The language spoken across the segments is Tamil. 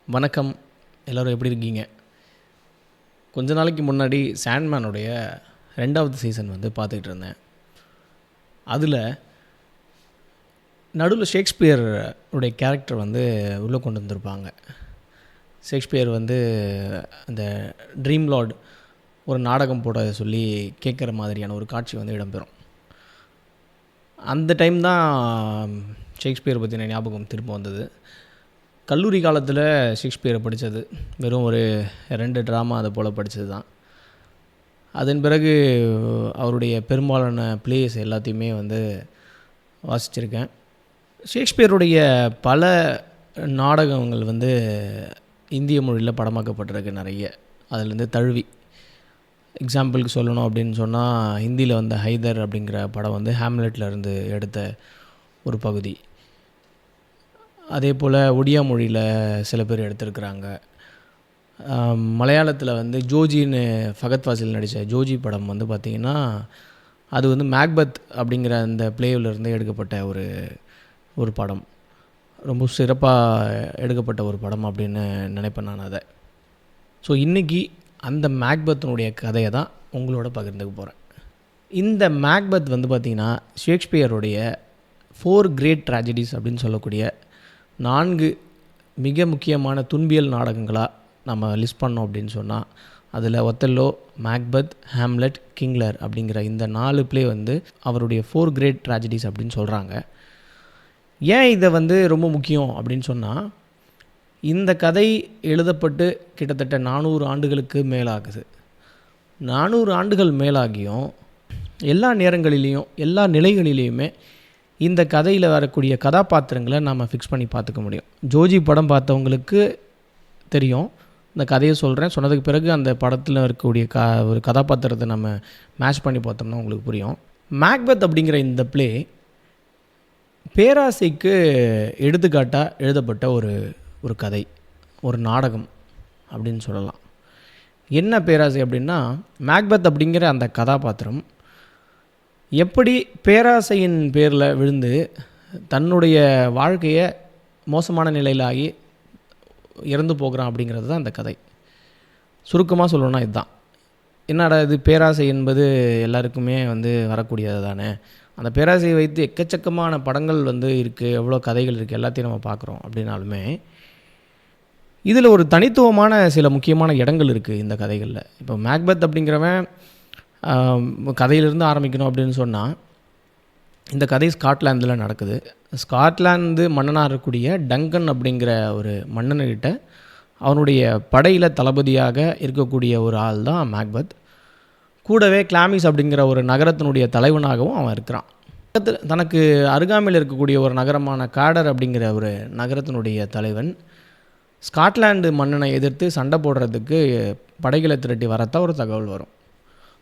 வணக்கம். எல்லோரும் எப்படி இருக்கீங்க? கொஞ்ச நாளைக்கு முன்னாடி சாண்ட்மேனுடைய 2வது சீசன் பார்த்துக்கிட்டு இருந்தேன். அதில் நடுவில் ஷேக்ஸ்பியர் உடைய கேரக்டர் உள்ளே கொண்டு வந்திருப்பாங்க. ஷேக்ஸ்பியர் அந்த ட்ரீம் லார்ட் ஒரு நாடகம் போட சொல்லி கேட்குற மாதிரியான ஒரு காட்சி இடம்பெறும். அந்த டைம் தான் ஷேக்ஸ்பியரை பற்றின ஞாபகம் திரும்ப வந்தது. கல்லூரி காலத்தில் ஷேக்ஸ்பியரை படித்தது வெறும் ஒரு 2 ட்ராமா அதை போல் படித்தது தான். அதன் பிறகு அவருடைய பெரும்பாலான பிளேஸ் எல்லாத்தையுமே வாசிச்சிருக்கேன். ஷேக்ஸ்பியருடைய பல நாடகங்கள் இந்திய மொழியில் படமாக்கப்பட்டிருக்கு நிறைய. அதுலேருந்து தழுவி எக்ஸாம்பிளுக்கு சொல்லணும் அப்படின்னு சொன்னால், ஹிந்தியில் ஹைதர் அப்படிங்கிற படம் ஹேம்லெட்டில் இருந்து எடுத்த ஒரு பகுதி. அதே போல் ஒடியா மொழியில் சில பேர் எடுத்திருக்கிறாங்க. மலையாளத்தில் ஜோஜின்னு ஃபகத் ஃபாசில் நடித்த ஜோஜி படம் பார்த்திங்கன்னா, அது மேக்பத் அப்படிங்கிற அந்த பிளேவிலேருந்து எடுக்கப்பட்ட ஒரு படம். ரொம்ப சிறப்பாக எடுக்கப்பட்ட ஒரு படம் அப்படின்னு நினைப்பேன் நான் அதை. ஸோ இன்றைக்கி அந்த மேக்பத்தினுடைய கதையை தான் உங்களோட பகிர்ந்துக்க போகிறேன். இந்த மேக்பத் பார்த்திங்கன்னா ஷேக்ஸ்பியருடைய 4 கிரேட் ட்ராஜடிஸ் அப்படின்னு சொல்லக்கூடிய 4 மிக முக்கியமான துன்பியல் நாடகங்களாக நம்ம லிஸ்ட் பண்ணோம் அப்படின்னு சொன்னால், அதில் Othello, Macbeth, Hamlet, king Lear அப்படிங்கிற இந்த 4 பிளே அவருடைய 4 கிரேட் ட்ராஜடிஸ் அப்படின்னு சொல்கிறாங்க. ஏன் இதை ரொம்ப முக்கியம் அப்படின்னு சொன்னால், இந்த கதை எழுதப்பட்டு கிட்டத்தட்ட 400 ஆண்டுகளுக்கு மேலாகுது. 400 ஆண்டுகள் மேலாகியும் எல்லா நேரங்களிலையும் எல்லா நிலைகளிலையுமே இந்த கதையில் வரக்கூடிய கதாபாத்திரங்களை நம்ம ஃபிக்ஸ் பண்ணி பார்த்துக்க முடியும். ஜோஜி படம் பார்த்தவங்களுக்கு தெரியும். இந்த கதையை சொல்கிறேன், சொன்னதுக்கு பிறகு அந்த படத்தில் இருக்கக்கூடிய ஒரு கதாபாத்திரத்தை நம்ம மேட்ச் பண்ணி பார்த்தோம்னா உங்களுக்கு புரியும். மேக்பத் அப்படிங்கிற இந்த பிளே பேராசைக்கு எடுத்துக்காட்டாக எழுதப்பட்ட ஒரு கதை, ஒரு நாடகம் அப்படின்னு சொல்லலாம். என்ன பேராசை அப்படின்னா, மேக்பத் அப்படிங்கிற அந்த கதாபாத்திரம் எப்படி பேராசையின் பேரில் விழுந்து தன்னுடைய வாழ்க்கையை மோசமான நிலையில் ஆகி இறந்து போகிறான் அப்படிங்கிறது தான் அந்த கதை. சுருக்கமாக சொல்லணும்னா இதுதான். என்னடா இது, பேராசை என்பது எல்லாருக்குமே வரக்கூடியது தானே. அந்த பேராசையை வைத்து எக்கச்சக்கமான படங்கள் இருக்குது, எவ்வளோ கதைகள் இருக்குது, எல்லாத்தையும் நம்ம பார்க்குறோம். அப்படின்னாலுமே இதில் ஒரு தனித்துவமான சில முக்கியமான இடங்கள் இருக்குது இந்த கதைகளில். இப்போ மேக்பத் அப்படிங்கிறவன் கதையிலிருந்து ஆரம்பிக்கணும் அப்படின்னு சொன்னால், இந்த கதை ஸ்காட்லாந்தில் நடக்குது. ஸ்காட்லாந்து மன்னனாக இருக்கக்கூடிய டங்கன் அப்படிங்கிற ஒரு மன்னன்கிட்ட அவனுடைய படையில் தளபதியாக இருக்கக்கூடிய ஒரு ஆள் தான் மேக்பத். கூடவே கிளாமிஸ் அப்படிங்கிற ஒரு நகரத்தினுடைய தலைவனாகவும் அவன் இருக்கிறான். தனக்கு அருகாமையில் இருக்கக்கூடிய ஒரு நகரமான காடர் அப்படிங்கிற ஒரு நகரத்தினுடைய தலைவன் ஸ்காட்லாண்டு மன்னனை எதிர்த்து சண்டை போடுறதுக்கு படைகளை திரட்டி வரத்தான் ஒரு தகவல் வரும்.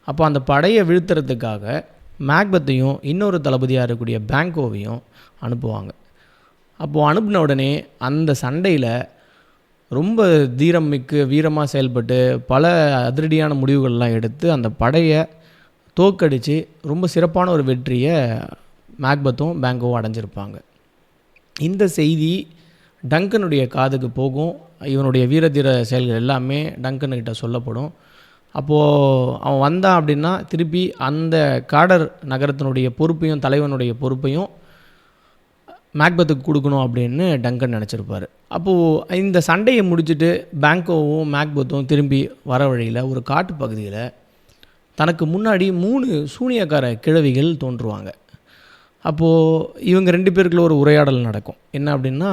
அப்போ அந்த படையை வீழ்த்துறதுக்காக மேக்பத்தையும் இன்னொரு தளபதியாக இருக்கக்கூடிய பேங்கோவையும் அனுப்புவாங்க. அப்போது அனுப்பின உடனே அந்த சண்டையில் ரொம்ப தீரம் மிக்க வீரமாக செயல்பட்டு பல அதிரடியான முடிவுகள்லாம் எடுத்து அந்த படையை தோக்கடித்து ரொம்ப சிறப்பான ஒரு வெற்றியை மேக்பத்தும் பேங்கோவும் அடைஞ்சிருப்பாங்க. இந்த செய்தி டங்கனுடைய காதுக்கு போகும். இவனுடைய வீரதீர செயல்கள் எல்லாமே டங்கன்கிட்ட சொல்லப்படும். அப்போது அவன் வந்தான் அப்படின்னா திருப்பி அந்த காடர் நகரத்தினுடைய பொறுப்பையும் தலைவனுடைய பொறுப்பையும் மேக்பத்துக்கு கொடுக்கணும் அப்படின்னு டங்கன் நினச்சிருப்பார். அப்போது இந்த சண்டையை முடிச்சுட்டு பேங்கோவும் மேக்பத்தும் திரும்பி வர வழியில் ஒரு காட்டு பகுதியில் தனக்கு முன்னாடி 3 சூனியக்கார கிழவிகள் தோன்றுவாங்க. அப்போது இவங்க 2 பேருக்குள்ள ஒரு உரையாடல் நடக்கும். என்ன அப்படின்னா,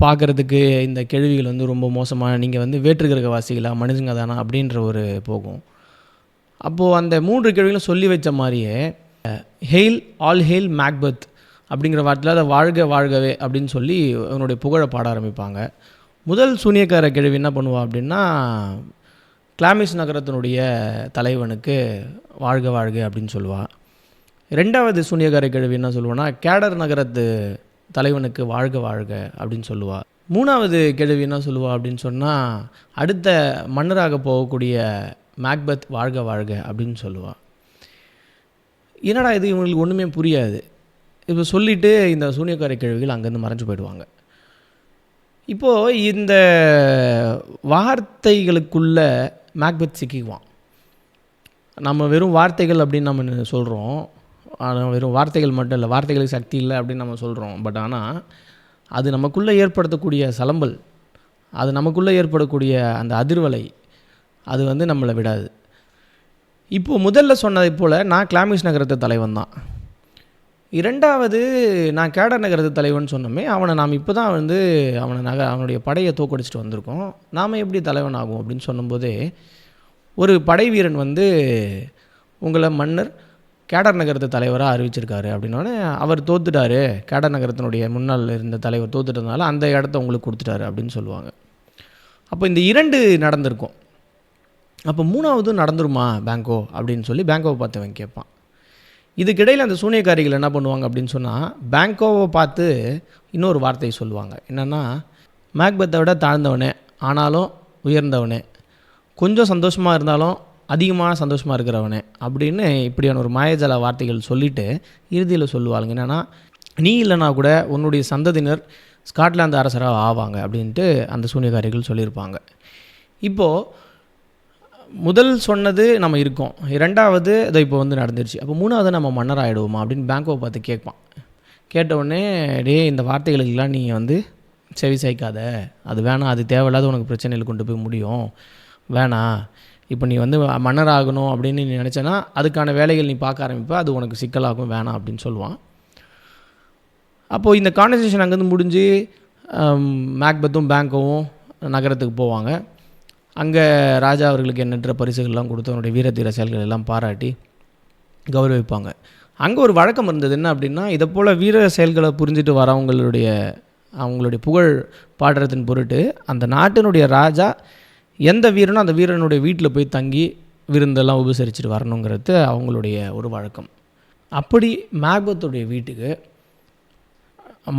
பார்க்குறதுக்கு இந்த கேள்விகள் ரொம்ப மோசமாக, நீங்கள் வேற்றுக்கிரகவாசிகளா, மனுஷங்க தானா அப்படின்ற ஒரு போகும். அப்போது அந்த 3 கேள்விகளும் சொல்லி வச்ச மாதிரியே ஹெயில் ஆல் ஹெயில் மேக்பத் அப்படிங்கிற வார்த்தையில் அதை வாழ்க வாழ்கவே அப்படின்னு சொல்லி அவனுடைய புகழை பாட ஆரம்பிப்பாங்க. முதல் சூனியக்கார கேள்வி என்ன பண்ணுவா அப்படின்னா, கிளாமிஸ் நகரத்தினுடைய தலைவனுக்கு வாழ்க வாழ்க அப்படின்னு சொல்லுவாள். 2வது சூனியக்கார கேள்வி என்ன சொல்லுவான்னா, கேடர் நகரத்து தலைவனுக்கு வாழ்க வாழ்க அப்படின்னு சொல்லுவாள். 3வது கேள்வி என்ன சொல்லுவாள் அப்படின்னு சொன்னால், அடுத்த மன்னராக போகக்கூடிய மேக்பத் வாழ்க வாழ்க அப்படின்னு சொல்லுவாள். என்னடா இது, இவங்களுக்கு ஒன்றுமே புரியாது. இப்போ சொல்லிவிட்டு இந்த சூனியக்கார கேள்விகள் அங்கேருந்து மறைஞ்சு போயிடுவாங்க. இப்போது இந்த வார்த்தைகளுக்குள்ள மேக்பெத் சிக்கிக்குவான். நம்ம வெறும் வார்த்தைகள் அப்படின்னு நம்ம சொல்கிறோம். ஆனால் வெறும் வார்த்தைகள் மட்டும் இல்லை, வார்த்தைகளுக்கு சக்தி இல்லை அப்படின்னு நம்ம சொல்கிறோம். பட் ஆனால் அது நமக்குள்ளே ஏற்படுத்தக்கூடிய சலம்பல், அது நமக்குள்ளே ஏற்படக்கூடிய அந்த அதிர்வலை, அது வந்து நம்மளை விடாது. இப்போது முதல்ல சொன்னதை போல் நான் கிளாமிஸ் நகரத்து தலைவன் தான். இரண்டாவது நான் கேடர் நகரத்து தலைவன் சொன்னோமே, அவனை நாம் இப்போ தான் வந்து அவனுடைய படையை தோக்கடிச்சிட்டு வந்திருக்கோம், நாம் எப்படி தலைவன் ஆகும் அப்படின்னு சொன்னும்போதே ஒரு படை வீரன் வந்து உங்களை மன்னர் கேடர் நகரத்து தலைவராக அறிவிச்சிருக்காரு அப்படின்னோடனே, அவர் தோத்துட்டாரு, கேடர் நகரத்தினுடைய முன்னாள் இருந்த தலைவர் தோத்துட்டதுனால அந்த இடத்த உங்களுக்கு கொடுத்துட்டாரு அப்படின்னு சொல்லுவாங்க. அப்போ இந்த 2 நடந்திருக்கும். அப்போ 3வது நடந்துருமா பேங்கோ அப்படின்னு சொல்லி பேங்கோவை பார்த்தவன் கேட்பான். இதுக்கிடையில் அந்த சூனியக்காரிகள் என்ன பண்ணுவாங்க அப்படின்னு சொன்னால், பேங்கோவை பார்த்து இன்னொரு வார்த்தையை சொல்லுவாங்க. என்னென்னா, மேக்பெத்தை விட தாழ்ந்தவனே ஆனாலும் உயர்ந்தவனே, கொஞ்சம் சந்தோஷமாக இருந்தாலும் அதிகமான சந்தோஷமாக இருக்கிறவனே அப்படின்னு இப்படியான ஒரு மாயஜால வார்த்தைகள் சொல்லிவிட்டு இறுதியில் சொல்லுவாங்க. என்னென்னா, நீ இல்லைனா கூட உன்னுடைய சந்ததியினர் ஸ்காட்லாந்து அரசராக ஆவாங்க அப்படின்ட்டு அந்த சூனியக்காரிகள் சொல்லியிருப்பாங்க. இப்போது முதல் சொன்னது நம்ம இருக்கோம், 2வது அதை இப்போ வந்து நடந்துருச்சு, அப்போ 3வது நம்ம மன்னர் ஆகிடுவோமா அப்படின்னு பேங்கோவை பார்த்து கேட்பான். கேட்டவுடனே, இந்த வார்த்தைகளுக்கெல்லாம் நீ வந்து செவி சாய்க்காத, அது வேணாம், அது தேவையில்லாத உனக்கு பிரச்சனையில் கொண்டு போய் முடியும், வேணாம், இப்போ நீ வந்து மன்னர் ஆகணும் அப்படின்னு நீ நினச்சேன்னா அதுக்கான வேலைகள் நீ பார்க்க ஆரம்பிப்ப, அது உனக்கு சிக்கலாகும், வேணாம் அப்படின்னு சொல்லுவான். அப்போது இந்த கான்வர்சேஷன் அங்கேருந்து முடிஞ்சு மேக்பெத்தும் பேங்கோவும் நகரத்துக்கு போவாங்க. அங்கே ராஜா அவர்களுக்கு எண்ணற்ற பரிசுகள்லாம் கொடுத்து அவனுடைய வீரத்தீர செயல்கள் எல்லாம் பாராட்டி கௌரவிப்பாங்க. அங்கே ஒரு வழக்கம் இருந்தது. என்ன அப்படின்னா, இதை போல் வீர செயல்களை புரிஞ்சுட்டு அவங்களுடைய புகழ் பாடுறதின் பொருட்டு அந்த நாட்டினுடைய ராஜா எந்த வீரனோ அந்த வீரனுடைய வீட்டில் போய் தங்கி விருந்தெல்லாம் உபசரிச்சுட்டு வரணுங்கிறது அவங்களுடைய ஒரு வழக்கம். அப்படி மேக்பெத்துடைய வீட்டுக்கு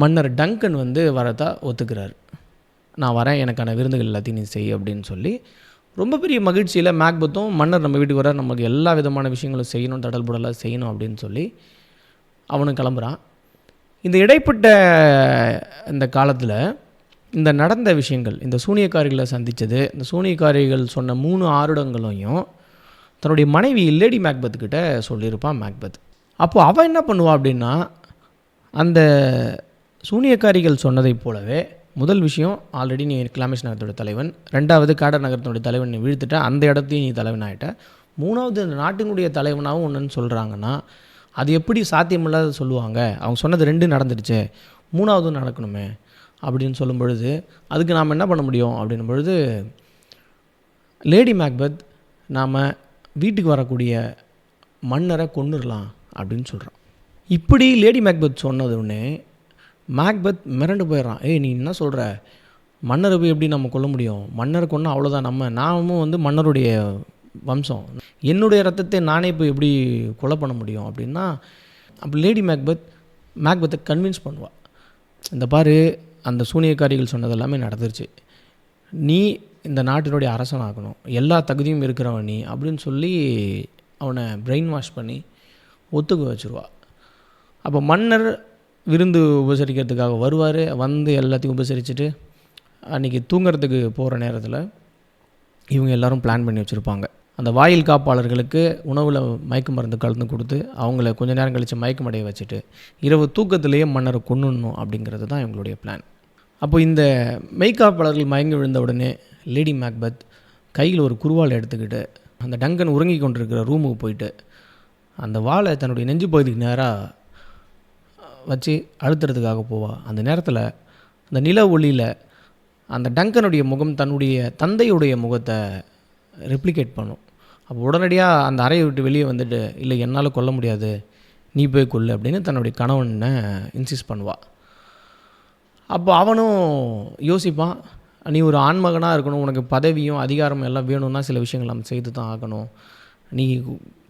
மன்னர் டங்கன் வந்து வரதா ஒத்துக்கிறார். நான் வரேன், எனக்கான விருந்துகள் எல்லாத்தையும் நீ செய் அப்படின்னு சொல்லி ரொம்ப பெரிய மகிழ்ச்சியில் மேக்பெத்தும், மன்னர் நம்ம வீட்டுக்கு வர, நமக்கு எல்லா விதமான விஷயங்களும் செய்யணும், தடல்புடலாக செய்யணும் அப்படின்னு சொல்லி அவனும் கிளம்புறான். இந்த இடைப்பட்ட இந்த காலத்தில் இந்த நடந்த விஷயங்கள், இந்த சூனியக்காரிகளை சந்தித்தது, இந்த சூனியக்காரிகள் சொன்ன 3 ஆருடங்களையும் தன்னுடைய மனைவி லேடி மேக்பெத்துக்கிட்ட சொல்லியிருப்பான் மேக்பெத். அப்போது அவன் என்ன பண்ணுவான் அப்படின்னா, அந்த சூனியக்காரிகள் சொன்னதைப் போலவே முதல் விஷயம், ஆல்ரெடி நீ கிளாமிஸ் நகரத்தோட தலைவன், 2வது கேடர் நகரத்தினுடைய தலைவன் நீ வீழ்த்திட்ட, அந்த இடத்தையும் நீ தலைவன் ஆகிட்ட, 3வது இந்த நாட்டினுடைய தலைவனாகவும் ஒன்றுன்னு சொல்கிறாங்கன்னா அது எப்படி சாத்தியமில்லாத சொல்லுவாங்க, அவங்க சொன்னது 2 நடந்துடுச்சு, 3வது நடக்கணுமே அப்படின்னு சொல்லும் பொழுது அதுக்கு நாம் என்ன பண்ண முடியும் அப்படின்னும் பொழுது, லேடி மேக்பெத் நாம் வீட்டுக்கு வரக்கூடிய மன்னரை கொன்னுடலாம் அப்படின்னு சொல்கிறான். இப்படி லேடி மேக்பெத் சொன்னதுன்னே மேக்பெத் மிரண்டு போயிடுறான். நீ என்ன சொல்கிற, மன்னரை போய் எப்படி நம்ம கொல்ல முடியும், மன்னரை கொன்னா அவ்வளோதான், நாமும் வந்து மன்னருடைய வம்சம், என்னுடைய ரத்தத்தை நானே போய் எப்படி கொலை பண்ண முடியும் அப்படின்னா, அப்போ லேடி மேக்பெத்தை கன்வின்ஸ் பண்ணுவாள். இந்த பாரு, அந்த சூனியக்காரிகள் சொன்னது எல்லாமே நடந்துருச்சு, நீ இந்த நாட்டினுடைய அரசன் ஆகணும், எல்லா தகுதியும் இருக்கிறவன் நீ அப்படின்னு சொல்லி அவனை பிரெயின் வாஷ் பண்ணி ஒத்துக்க வச்சுருவா. அப்போ மன்னர் விருந்து உபசரிக்கிறதுக்காக வருவார். வந்து எல்லாத்தையும் உபசரிச்சுட்டு அன்றைக்கி தூங்குறதுக்கு போகிற நேரத்தில் இவங்க எல்லோரும் பிளான் பண்ணி வச்சுருப்பாங்க. அந்த வாயில் காப்பாளர்களுக்கு உணவில் மயக்க மருந்து கலந்து கொடுத்து அவங்கள கொஞ்சம் நேரம் கழித்து மயக்கமடைய வச்சுட்டு இரவு தூக்கத்திலேயே மன்னரை கொன்னுடணும் அப்படிங்கிறது தான் இவங்களுடைய பிளான். அப்போ இந்த மெய்காப்பாளர்கள் மயங்கி விழுந்த உடனே லேடி மேக்பெத் கையில் ஒரு குறுவாலை எடுத்துக்கிட்டு அந்த டங்கன் உறங்கி கொண்டிருக்கிற ரூமுக்கு போயிட்டு அந்த வாளை தன்னுடைய நெஞ்சு பகுதிக்கு நேராக வச்சு அழுத்துறதுக்காக போவாள். அந்த நேரத்தில் அந்த நில ஒளியில் அந்த டங்கனுடைய முகம் தன்னுடைய தந்தையுடைய முகத்தை ரெப்ளிகேட் பண்ணும். அப்போ உடனடியாக அந்த அறையை விட்டு வெளியே வந்துட்டு, இல்லை என்னால் கொல்ல முடியாது, நீ போய் கொல்லு அப்படின்னு தன்னுடைய கணவனை இன்சிஸ்ட் பண்ணுவாள். அப்போ அவனும் யோசிப்பான், நீ ஒரு ஆண்மகனாக இருக்கணும், உனக்கு பதவியும் அதிகாரமும் எல்லாம் வேணும்னா சில விஷயங்கள் நம்ம செய்து தான் ஆகணும், நீ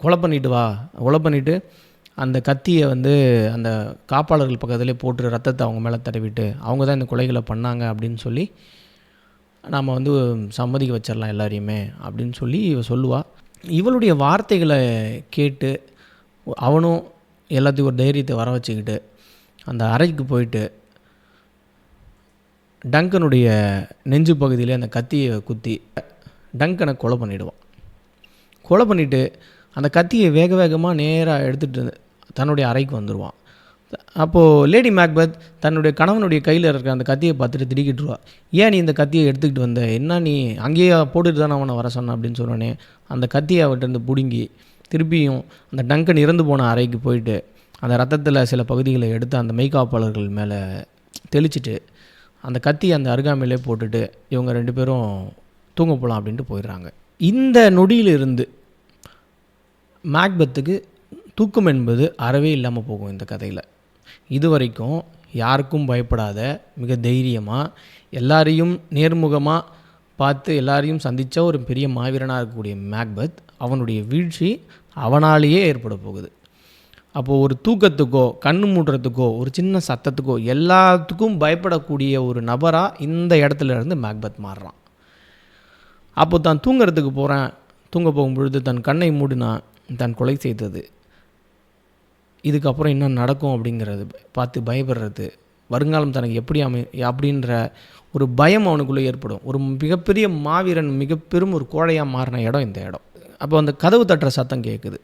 கொலை பண்ணிட்டு வா, கொலை பண்ணிவிட்டு அந்த கத்தியை வந்து அந்த காப்பாளர்கள் பக்கத்துலேயே போட்டு ரத்தத்தை அவங்க மேலே தடவிட்டு அவங்க தான் இந்த கொலைகளை பண்ணாங்க அப்படின்னு சொல்லி நாம் வந்து சம்மதிக்க வச்சிடலாம் எல்லாரையுமே அப்படின்னு சொல்லி இவ சொல்லுவாள். இவளுடைய வார்த்தைகளை கேட்டு அவனும் எல்லாத்தையும் ஒரு தைரியத்தை வர வச்சுக்கிட்டு அந்த அறைக்கு போயிட்டு டங்கனுடைய நெஞ்சு பகுதியிலே அந்த கத்தியை குத்தி டங்கனை கொலை பண்ணிவிடுவான். கொலை பண்ணிவிட்டு அந்த கத்தியை வேக வேகமாக நேராக எடுத்துகிட்டு தன்னுடைய அறைக்கு வந்துடுவான். அப்போது லேடி மேக்பெத் தன்னுடைய கணவனுடைய கையில் இருக்கிற அந்த கத்தியை பார்த்துட்டு திடுக்கிட்டுருவா. ஏன் நீ இந்த கத்தியை எடுத்துக்கிட்டு வந்த, என்ன நீ அங்கேயே போட்டுட்டு தானே அவனை வர சொன்ன அப்படின்னு சொன்னோன்னே அந்த கத்தியை அவர்கிட்ட பிடுங்கி திருப்பியும் அந்த டங்கன் இறந்து போன அறைக்கு போயிட்டு அந்த ரத்தத்தில் சில பகுதிகளை எடுத்து அந்த மெய்காப்பாளர்கள் மேலே தெளிச்சிட்டு அந்த கத்தியை அந்த அருகாமையிலே போட்டுட்டு இவங்க 2 பேரும் தூங்க போகலாம் அப்படின்ட்டு போயிடுறாங்க. இந்த நொடியிலிருந்து மேக்பெத்துக்கு தூக்கம் என்பது அறவே இல்லாமல் போகும். இந்த கதையில் இது வரைக்கும் யாருக்கும் பயப்படாத, மிக தைரியமாக எல்லாரையும் நேர்முகமாக பார்த்து எல்லாரையும் சந்தித்த ஒரு பெரிய மாவீரனாக இருக்கக்கூடிய மேக்பெத் அவனுடைய வீழ்ச்சி அவனாலேயே ஏற்பட போகுது. அப்போது ஒரு தூக்கத்துக்கோ கண்ணு மூடுறதுக்கோ ஒரு சின்ன சத்தத்துக்கோ எல்லாத்துக்கும் பயப்படக்கூடிய ஒரு நபராக இந்த இடத்துல இருந்து மேக்பெத் மாறுறான். அப்போது தான் தூங்கிறதுக்கு போகிறேன், தூங்க போகும்பொழுது தன் கண்ணை மூடினா தான் கொலை செய்தது, இதுக்கப்புறம் என்ன நடக்கும் அப்படிங்கிறது பார்த்து பயப்படுறது, வருங்காலம் தனக்கு எப்படி அப்படின்ற ஒரு பயம் அவனுக்குள்ளே ஏற்படும். ஒரு மிகப்பெரிய மாவீரன் மிகப்பெரும் ஒரு கோழையாக மாறின இடம் இந்த இடம். அப்போ அந்த கதவு தட்டுற சத்தம் கேட்குது.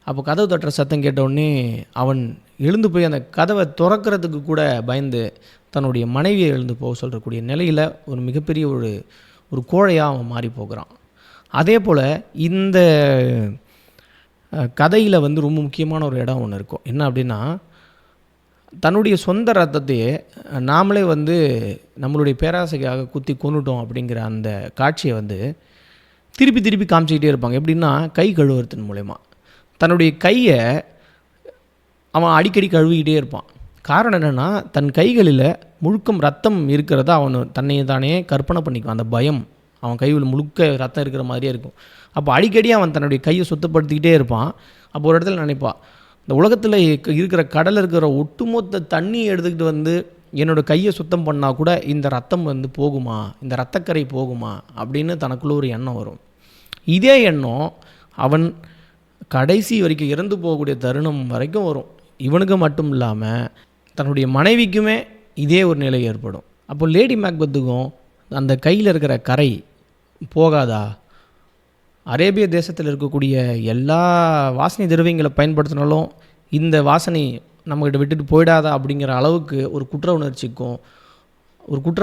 அப்போ கதவு தட்டுற சத்தம் கேட்டவுடனே அவன் எழுந்து போய் அந்த கதவை திறக்கிறதுக்கு கூட பயந்து தன்னுடைய மனைவியை எழுந்து போக சொல்கிறக்கூடிய நிலையில் ஒரு மிகப்பெரிய ஒரு கோழையாக அவன் மாறி போகிறான். அதே போல் இந்த கதையில் வந்து ரொம்ப முக்கியமான ஒரு இடம் ஒன்று இருக்கும். என்ன அப்படின்னா, தன்னுடைய சொந்த ரத்தத்தையே நாமளே வந்து நம்மளுடைய பேராசைக்காக குத்தி கொன்னுட்டோம் அப்படிங்கிற அந்த காட்சியை வந்து திருப்பி திருப்பி காமிச்சிக்கிட்டே இருப்பாங்க. எப்படின்னா, கை கழுவுறதன் மூலயமா தன்னுடைய கையை அவன் அடிக்கடி கழுவிக்கிட்டே இருப்பான். காரணம் என்னென்னா, தன் கைகளில் முழுக்கம் ரத்தம் இருக்கிறத அவன் தன்னையை தானே கற்பனை பண்ணிக்குவான். அந்த பயம் அவன் கையில் முழுக்க ரத்தம் இருக்கிற மாதிரியே இருக்கும். அப்போ அடிக்கடி அவன் தன்னுடைய கையை சுத்தப்படுத்திக்கிட்டே இருப்பான். அப்போ ஒரு இடத்துல நினைப்பான், இந்த உலகத்தில் இருக்கிற கடலில் இருக்கிற ஒட்டுமொத்த தண்ணியை எடுத்துக்கிட்டு வந்து என்னோடய கையை சுத்தம் பண்ணால் கூட இந்த ரத்தம் வந்து போகுமா, இந்த ரத்தக்கரை போகுமா அப்படின்னு தனக்குள்ள ஒரு எண்ணம் வரும். இதே எண்ணம் அவன் கடைசி வரைக்கும் இறந்து போகக்கூடிய தருணம் வரைக்கும் வரும். இவனுக்கு மட்டும் இல்லாமல் தன்னுடைய மனைவிக்குமே இதே ஒரு நிலை ஏற்படும். அப்போ லேடி மேக்பெத்துக்கும் அந்த கையில் இருக்கிற கரை போகாதா, அரேபிய தேசத்தில் இருக்கக்கூடிய எல்லா வாசனை திரவியங்களை பயன்படுத்தினாலும் இந்த வாசனை நம்மகிட்ட விட்டுட்டு போயிடாதா அப்படிங்கிற அளவுக்கு ஒரு குற்ற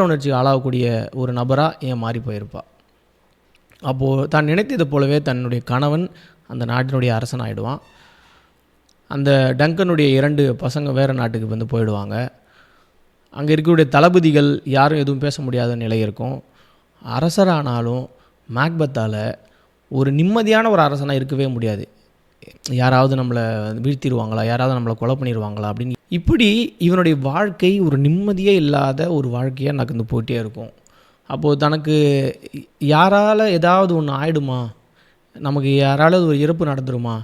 உணர்ச்சி ஆளாகக்கூடிய ஒரு நபராக ஏன் மாறி போயிருப்பா. அப்போது தான் நினைத்தது போலவே தன்னுடைய கணவன் அந்த நாட்டினுடைய அரசன் ஆகிடுவான். அந்த டங்கனுடைய 2 பசங்க வேறு நாட்டுக்கு வந்து போயிடுவாங்க. அங்கே இருக்கக்கூடிய தளபதிகள் யாரும் எதுவும் பேச முடியாத நிலை இருக்கும். அரசரானாலும் மேக்பெத்தால் ஒரு நிம்மதியான ஒரு அரசனாக இருக்கவே முடியாது. யாராவது நம்மளை வீழ்த்திடுவாங்களா, யாராவது நம்மளை கொலை பண்ணிடுவாங்களா அப்படின்னு இப்படி இவனுடைய வாழ்க்கை ஒரு நிம்மதியே இல்லாத ஒரு வாழ்க்கையாக நகர்ந்து போயிட்டே இருக்கும். அப்போது தனக்கு யாரால் ஏதாவது ஒன்று ஆகிடுமா, நமக்கு யாராவது ஒரு இறப்பு நடந்துருமா,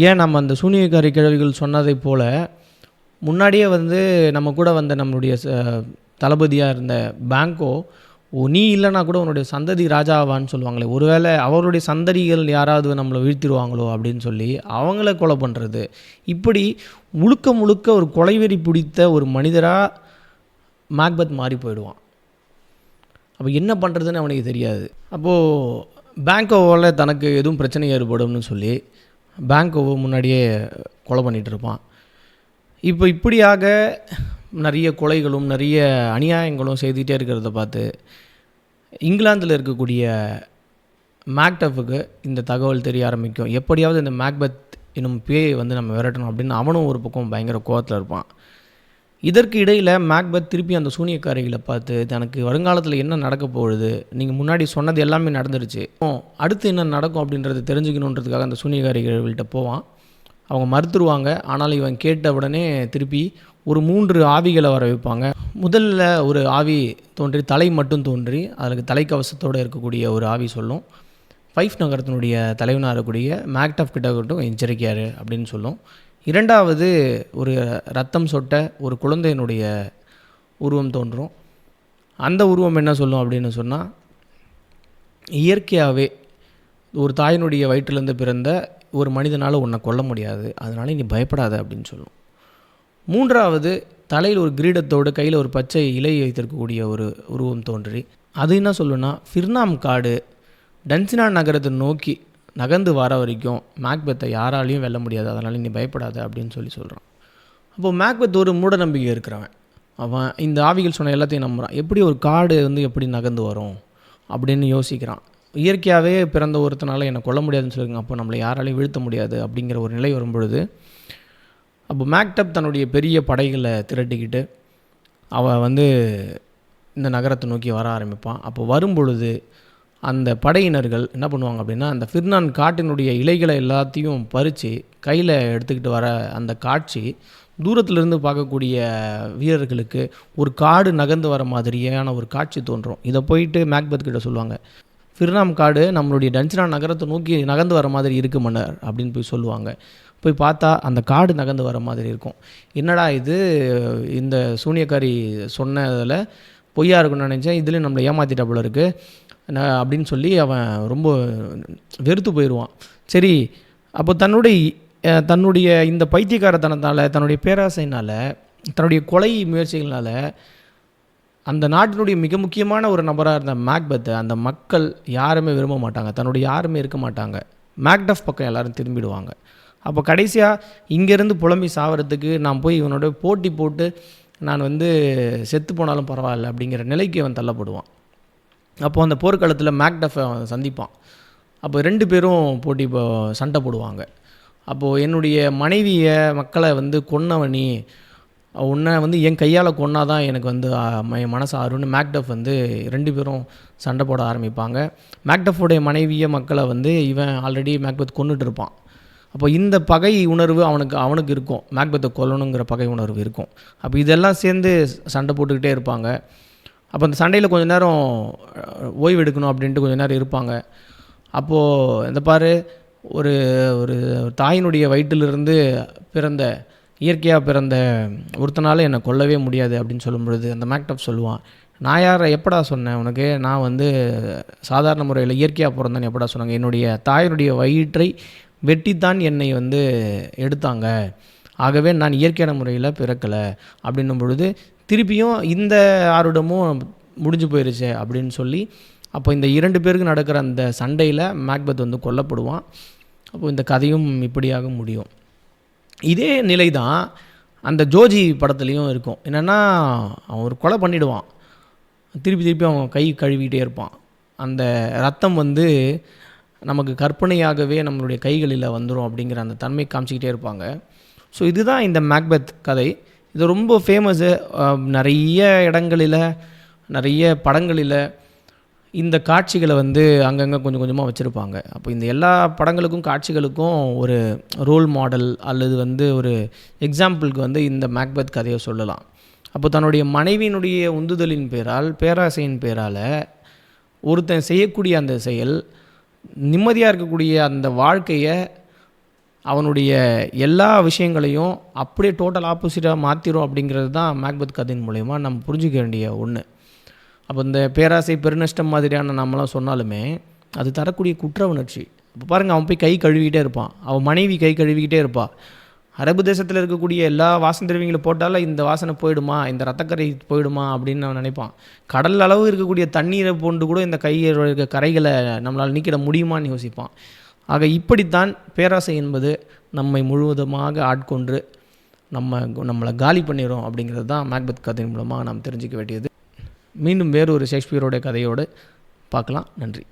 ஏன் நம்ம அந்த சூனியக்காரி கிழவிகள் சொன்னதை போல் முன்னாடியே வந்து நம்ம கூட வந்த நம்மளுடைய தளபதியாக இருந்த பேங்கோ, நீ இல்லைனா கூட உன்னுடைய சந்ததி ராஜாவான்னு சொல்லுவாங்களே, ஒருவேளை அவருடைய சந்ததிகள் யாராவது நம்மளை வீழ்த்திடுவாங்களோ அப்படின்னு சொல்லி அவங்கள கொலை பண்ணுறது, இப்படி முழுக்க முழுக்க ஒரு கொலைவெறி பிடித்த ஒரு மனிதராக மேக்பெத் மாறி போயிடுவான். அப்போ என்ன பண்ணுறதுன்னு அவனுக்கு தெரியாது. அப்போது பேங்கோவால் தனக்கு எதுவும் பிரச்சனை ஏற்படும்னு சொல்லி பேங்கோவை முன்னாடியே கொலை பண்ணிகிட்டு இருப்பான். இப்போ இப்படியாக நிறைய கொலைகளும் நிறைய அநியாயங்களும் செய்துகிட்டே இருக்கிறத பார்த்து இங்கிலாந்தில் இருக்கக்கூடிய மேக்டஃபுக்கு இந்த தகவல் தெரிய ஆரம்பிக்கும். எப்படியாவது இந்த மேக்பெத் என்னும் பேயை வந்து நம்ம விரட்டணும் அப்படின்னு அவனும் ஒரு பக்கம் பயங்கர கோவத்தில் இருப்பான். இதற்கு இடையில் மேக்பெத் திருப்பி அந்த சூனியக்காரிகளை பார்த்து, தனக்கு வருங்காலத்தில் என்ன நடக்க போகுது, நீங்கள் முன்னாடி சொன்னது எல்லாமே நடந்துருச்சு, அடுத்து என்ன நடக்கும் அப்படின்றத தெரிஞ்சுக்கணுன்றதுக்காக அந்த சூனியக்காரிகள்கிட்ட போவான். அவங்க மறுத்துருவாங்க. ஆனாலும் இவன் கேட்ட உடனே திருப்பி ஒரு 3 ஆவிகளை வர வைப்பாங்க. முதல்ல ஒரு ஆவி தோன்றி தலை மட்டும் தோன்றி அதுக்கு தலைக்கவசத்தோடு இருக்கக்கூடிய ஒரு ஆவி சொல்லும், 5 நகரத்தினுடைய தலைவனாக இருக்கக்கூடிய மேக்டஃப் கிட்ட மட்டும் எச்சரிக்கையாரு அப்படின்னு சொல்லும். 2வது ஒரு ரத்தம் சொட்ட ஒரு குழந்தையினுடைய உருவம் தோன்றும். அந்த உருவம் என்ன சொல்லும் அப்படின்னு சொன்னால், இயற்கையாகவே ஒரு தாயினுடைய வயிற்றிலேருந்து பிறந்த ஒரு மனிதனால் உன்னை கொல்ல முடியாது, அதனால் நீ பயப்படாத அப்படின்னு சொல்லும். 3வது தலையில் ஒரு கிரீடத்தோடு கையில் ஒரு பச்சை இலை வைத்திருக்கக்கூடிய ஒரு உருவம் தோன்றி, அது என்ன சொல்லுன்னா, ஃபிர்னாம் காடு டன்சினா நகரத்தை நோக்கி நகர்ந்து வர வரைக்கும் மேக்பெத்தை யாராலையும் வெல்ல முடியாது, அதனால் நீ பயப்படாத அப்படின்னு சொல்கிறான். அப்போது மேக்பெத் ஒரு மூட நம்பிக்கை இருக்கிறவன். அவன் இந்த ஆவிகள் சொன்ன எல்லாத்தையும் நம்புகிறான். எப்படி ஒரு காடு எப்படி நகர்ந்து வரும் அப்படின்னு யோசிக்கிறான். இயற்கையாகவே பிறந்த ஒருத்தனால என்னை கொல்ல முடியாதுன்னு சொல்லுங்க, அப்போ நம்மளை யாராலையும் வீழ்த்த முடியாது அப்படிங்கிற ஒரு நிலை வரும்பொழுது, அப்போ மேக்டப் தன்னுடைய பெரிய படைகளை திரட்டிக்கிட்டு அவன் இந்த நகரத்தை நோக்கி வர ஆரம்பிப்பான். அப்போ வரும்பொழுது அந்த படையினர்கள் என்ன பண்ணுவாங்க அப்படின்னா, அந்த ஃபிர்னான் காட்டினுடைய இலைகளை எல்லாத்தையும் பறித்து கையில் எடுத்துக்கிட்டு வர அந்த காட்சி தூரத்திலிருந்து பார்க்கக்கூடிய வீரர்களுக்கு ஒரு காடு நகர்ந்து வர மாதிரியான ஒரு காட்சி தோன்றும். இதை போயிட்டு மேக்பெத் கிட்ட சொல்லுவாங்க, ஃபிர்னாம் காடு நம்மளுடைய டன்சினா நகரத்தை நோக்கி நகர்ந்து வர மாதிரி இருக்குது மன்னர் அப்படின்னு போய் சொல்லுவாங்க. போய் பார்த்தா அந்த காடு நகர்ந்து வர மாதிரி இருக்கும். என்னடா இது, இந்த சூனியக்காரி சொன்னதில் பொய்யா இருக்குன்னு நினச்சேன், இதுலேயும் நம்மளை ஏமாற்றிட்டா போல இருக்குது அப்படின்னு சொல்லி அவன் ரொம்ப வெறுத்து போயிடுவான். சரி, அப்போ தன்னுடைய இந்த பைத்தியக்காரத்தனத்தால், தன்னுடைய பேராசைனால், தன்னுடைய கொலை முயற்சிகளால் அந்த நாட்டினுடைய மிக முக்கியமான ஒரு நபராக இருந்த மேக்பெத்தை அந்த மக்கள் யாருமே விரும்ப மாட்டாங்க, தன்னுடைய யாருமே இருக்க மாட்டாங்க. மேக்டஃப் பக்கம் எல்லோரும் திரும்பிடுவாங்க. அப்போ கடைசியாக இங்கேருந்து புலம்பி சாவறதுக்கு நான் போய் இவனோட போட்டி போட்டு நான் செத்து போனாலும் பரவாயில்ல அப்படிங்கிற நிலைக்கு அவன் தள்ளப்படுவான். அப்போது அந்த போர்க்களத்தில் மேக்டஃபை அவன் சந்திப்பான். அப்போ 2 பேரும் சண்டை போடுவாங்க. அப்போது என்னுடைய மக்களை கொன்னவனி, உன்னை என் கையால் கொன்னாதான் எனக்கு என் மனசு ஆறுன்னு மேக்டஃப் 2 பேரும் சண்டை போட ஆரம்பிப்பாங்க. மேக்டஃபோடைய மக்களை இவன் ஆல்ரெடி மேக்பெத் கொன்னுட்டு இருப்பான். அப்போ இந்த பகை உணர்வு அவனுக்கு இருக்கும், மேக்பெத்தை கொல்லணுங்கிற பகை உணர்வு இருக்கும். அப்போ இதெல்லாம் சேர்ந்து சண்டை போட்டுக்கிட்டே இருப்பாங்க. அப்போ அந்த சண்டையில் கொஞ்சம் நேரம் ஓய்வு எடுக்கணும் அப்படின்ட்டு கொஞ்சம் நேரம் இருப்பாங்க. அப்போது இந்த பாரு, ஒரு ஒரு தாயினுடைய வயிற்றிலிருந்து இயற்கையாக பிறந்த ஒருத்தனால என்னை கொல்லவே முடியாது அப்படின்னு சொல்லும்பொழுது அந்த மேக்டப் சொல்லுவான், நான் யாரை எப்படா சொன்னேன் உனக்கு, நான் சாதாரண முறையில் இயற்கையாக பிறந்தேன்னு எப்படா சொன்னாங்க, என்னுடைய தாயினுடைய வயிற்றை வெட்டித்தான் என்னை எடுத்தாங்க, ஆகவே நான் இயற்கையான முறையில் பிறக்கலை அப்படின்னும் பொழுது திருப்பியும் இந்த ஆருடமும் முடிஞ்சு போயிருச்சு அப்படின்னு சொல்லி, அப்போ இந்த 2 பேருக்கு நடக்கிற அந்த சண்டையில் மேக்பெத் கொல்லப்படுவான். அப்போது இந்த கதையும் இப்படியாக முடியும். இதே நிலை தான் அந்த ஜோஜி படத்துலேயும் இருக்கும். என்னென்னா, அவன் ஒரு கொலை பண்ணிவிடுவான், திருப்பி அவன் கை கழுவிக்கிட்டே இருப்பான். அந்த ரத்தம் நமக்கு கற்பனையாகவே நம்மளுடைய கைகளில் வந்துடும் அப்படிங்கிற அந்த தன்மை காமிச்சிக்கிட்டே இருப்பாங்க. ஸோ இதுதான் இந்த மேக்பெத் கதை. இது ரொம்ப ஃபேமஸ்ஸு. நிறைய இடங்களில், நிறைய படங்களில் இந்த காட்சிகளை அங்கங்கே கொஞ்சம் கொஞ்சமாக வச்சுருப்பாங்க. அப்போ இந்த எல்லா படங்களுக்கும் காட்சிகளுக்கும் ஒரு ரோல் மாடல் அல்லது ஒரு எக்ஸாம்பிளுக்கு இந்த மேக்பெத் கதையை சொல்லலாம். அப்போ தன்னுடைய மனைவியினுடைய உந்துதலின் பேரால், பேராசையின் பேரால் ஒருத்தன் செய்யக்கூடிய அந்த செயல் நிம்மதியாக இருக்கக்கூடிய அந்த வாழ்க்கையை, அவனுடைய எல்லா விஷயங்களையும் அப்படியே டோட்டல் ஆப்போசிட்டாக மாற்றிடும் அப்படிங்கிறது தான் மேக்பெத் கதையின் மூலயமா நம்ம புரிஞ்சிக்க வேண்டிய ஒன்று. அப்போ இந்த பேராசை பெருநஷ்டம் மாதிரியான நம்மளாம் சொன்னாலுமே அது தரக்கூடிய குற்ற உணர்ச்சி. இப்போ பாருங்கள், அவன் போய் கை கழுவிக்கிட்டே இருப்பான், அவன் மனைவி கை கழுவிக்கிட்டே இருப்பாள். அரபு தேசத்தில் இருக்கக்கூடிய எல்லா வாசனை திரவியங்களை போட்டாலும் இந்த வாசனை போயிடுமா, இந்த ரத்தக்கரை போயிடுமா அப்படின்னு அவன் நினைப்பான். கடல் அளவு இருக்கக்கூடிய தண்ணீரை போன்று கூட இந்த கையில் இருக்க கரைகளை நம்மளால் நீக்கிட முடியுமான்னு யோசிப்பான். ஆக இப்படித்தான் பேராசை என்பது நம்மை முழுவதுமாக ஆட்கொண்டு நம்மளை காலி பண்ணிடும் அப்படிங்கிறது தான் மேக்பெத் கதையின் மூலமாக நாம் தெரிஞ்சிக்க வேண்டியது. மீண்டும் வேறு ஒரு ஷேக்ஸ்பியரோட கதையோடு பார்க்கலாம். நன்றி.